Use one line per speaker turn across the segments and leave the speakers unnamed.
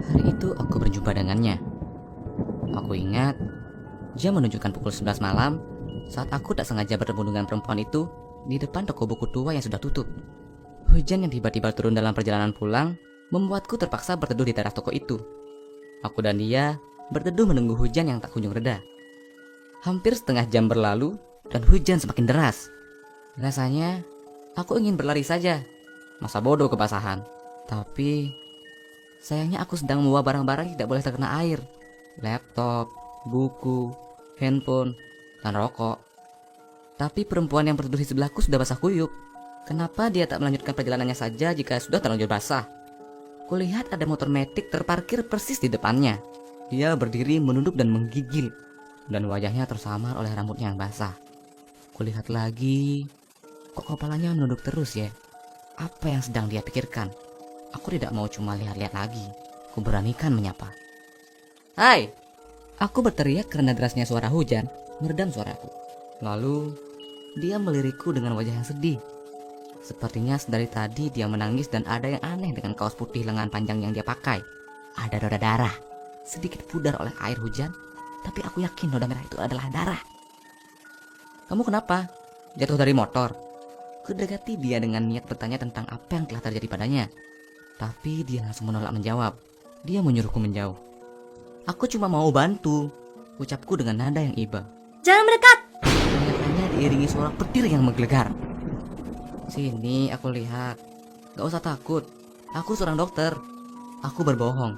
Hari itu aku berjumpa dengannya. Aku ingat dia menunjukkan pukul 11 malam saat aku tak sengaja bertemu dengan perempuan itu di depan toko buku tua yang sudah tutup. Hujan yang tiba-tiba turun dalam perjalanan pulang membuatku terpaksa berteduh di teras toko itu. Aku dan dia berteduh menunggu hujan yang tak kunjung reda. Hampir setengah jam berlalu dan hujan semakin deras. Rasanya aku ingin berlari saja. Masa bodoh kebasahan. Tapi sayangnya aku sedang membawa barang-barang yang tidak boleh terkena air. Laptop, buku, handphone, dan rokok. Tapi perempuan yang berteduh di sebelahku sudah basah kuyup. Kenapa dia tak melanjutkan perjalanannya saja jika sudah terlanjur basah? Kulihat ada motor metik terparkir persis di depannya. Dia berdiri menunduk dan menggigil, dan wajahnya tersamar oleh rambutnya yang basah. Kulihat lagi, kok kepalanya menunduk terus ya? Apa yang sedang dia pikirkan? Aku tidak mau cuma lihat-lihat lagi. Aku beranikan menyapa. Hai! Aku berteriak karena derasnya suara hujan meredam suaraku. Lalu, dia melirikku dengan wajah yang sedih. Sepertinya dari tadi dia menangis dan ada yang aneh dengan kaos putih lengan panjang yang dia pakai. Ada noda darah, sedikit pudar oleh air hujan, tapi aku yakin noda merah itu adalah darah. Kamu kenapa? Jatuh dari motor? Kudekati dia dengan niat bertanya tentang apa yang telah terjadi padanya. Tapi dia langsung menolak menjawab. Dia menyuruhku menjauh. Aku cuma mau bantu, ucapku dengan nada yang iba.
Jangan mendekat!
Teriakannya diiringi suara petir yang menggelegar. Sini, aku lihat. Gak usah takut. Aku seorang dokter. Aku berbohong.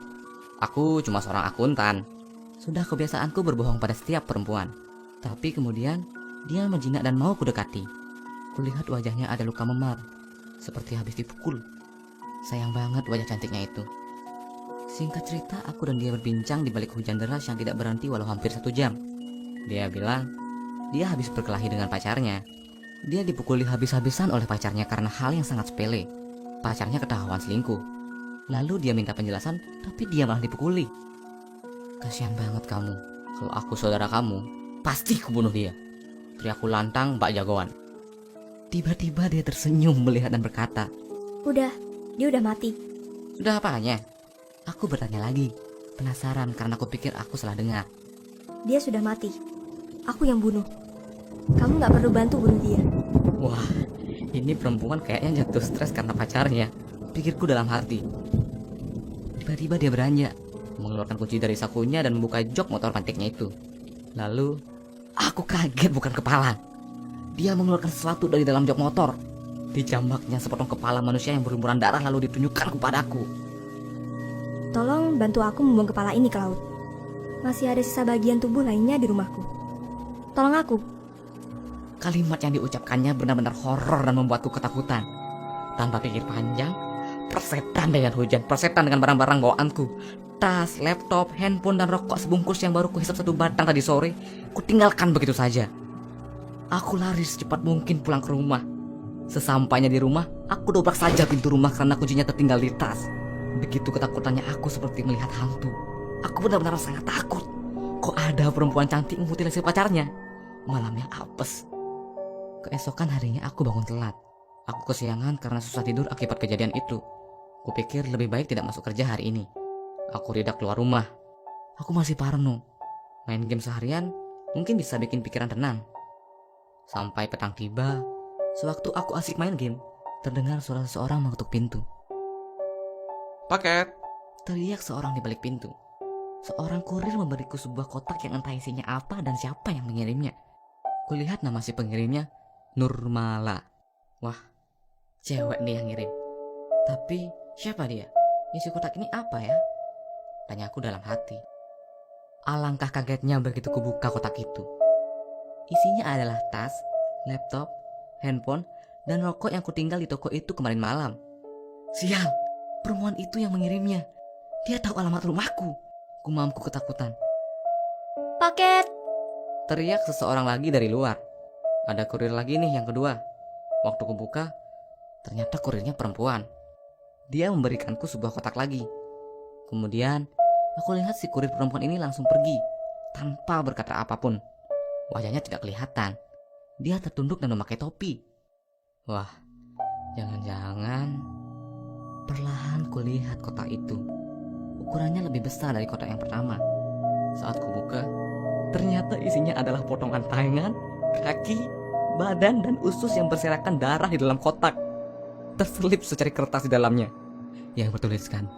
Aku cuma seorang akuntan. Sudah kebiasaanku berbohong pada setiap perempuan. Tapi kemudian dia menjinak dan mau kudekati. Kulihat wajahnya ada luka memar, seperti habis dipukul. Sayang banget wajah cantiknya itu. Singkat cerita, aku dan dia berbincang di balik hujan deras yang tidak berhenti walau hampir 1 jam. Dia bilang dia habis berkelahi dengan pacarnya. Dia dipukuli habis-habisan oleh pacarnya karena hal yang sangat sepele. Pacarnya ketahuan selingkuh. Lalu dia minta penjelasan, tapi dia malah dipukuli. Kasihan banget kamu. Kalau aku saudara kamu, pasti kubunuh dia. Teriakku lantang bak jagoan. Tiba-tiba dia tersenyum melihat dan berkata,
Udah, dia udah mati.
sudah apanya? Aku bertanya lagi, penasaran karena aku pikir aku salah dengar.
Dia sudah mati. Aku yang bunuh. Kamu gak perlu bantu bunuh dia.
Wah, ini perempuan kayaknya jatuh stres karena pacarnya, pikirku dalam hati. Tiba-tiba dia beranjak, mengeluarkan kunci dari sakunya dan membuka jok motor pantiknya itu. Lalu, aku kaget bukan kepala. Dia mengeluarkan sesuatu dari dalam jok motor. Dijambaknya sepotong kepala manusia yang berlumuran darah lalu ditunjukkan kepadaku.
Tolong bantu aku membuang kepala ini ke laut. Masih ada sisa bagian tubuh lainnya di rumahku. Tolong aku.
Kalimat yang diucapkannya benar-benar horor dan membuatku ketakutan. Tanpa pikir panjang, persetan dengan hujan, persetan dengan barang-barang bawaanku. Tas, laptop, handphone, dan rokok sebungkus yang baru kuhisap 1 batang tadi sore, kutinggalkan begitu saja. Aku lari secepat mungkin pulang ke rumah. Sesampainya di rumah, aku dobrak saja pintu rumah karena kuncinya tertinggal di tas. Begitu ketakutannya aku seperti melihat hantu. Aku benar-benar sangat takut. Kok ada perempuan cantik memutilasi pacarnya? Malamnya apes. Keesokan harinya aku bangun telat. Aku kesiangan karena susah tidur akibat kejadian itu. Kupikir lebih baik tidak masuk kerja hari ini. Aku tidak keluar rumah. Aku masih parno. Main game seharian mungkin bisa bikin pikiran tenang. Sampai petang tiba, sewaktu aku asik main game, terdengar suara seseorang mengetuk pintu.
Paket.
Teriak seorang di balik pintu. Seorang kurir memberiku sebuah kotak yang entah isinya apa dan siapa yang mengirimnya. Kulihat nama si pengirimnya, Nurmala. Wah, cewek nih yang ngirim. Tapi siapa dia? Isi kotak ini apa ya? Tanya aku dalam hati. Alangkah kagetnya begitu kubuka kotak itu. Isinya adalah tas, laptop, handphone, dan rokok yang kutinggal di toko itu kemarin malam. Sial, perempuan itu yang mengirimnya. Dia tahu alamat rumahku. Gumamku ketakutan.
Paket!
Teriak seseorang lagi dari luar. Ada kurir lagi nih yang kedua. Waktu kubuka, ternyata kurirnya perempuan. Dia memberikanku sebuah kotak lagi. Kemudian, aku lihat si kurir perempuan ini langsung pergi, tanpa berkata apapun. Wajahnya tidak kelihatan. Dia tertunduk dan memakai topi. Wah, jangan-jangan. Perlahan kulihat kotak itu. ukurannya lebih besar dari kotak yang pertama. Saat kubuka, ternyata isinya adalah potongan tangan, kaki, badan, dan usus yang berserakan darah di dalam kotak. Terselip secari kertas di dalamnya yang bertuliskan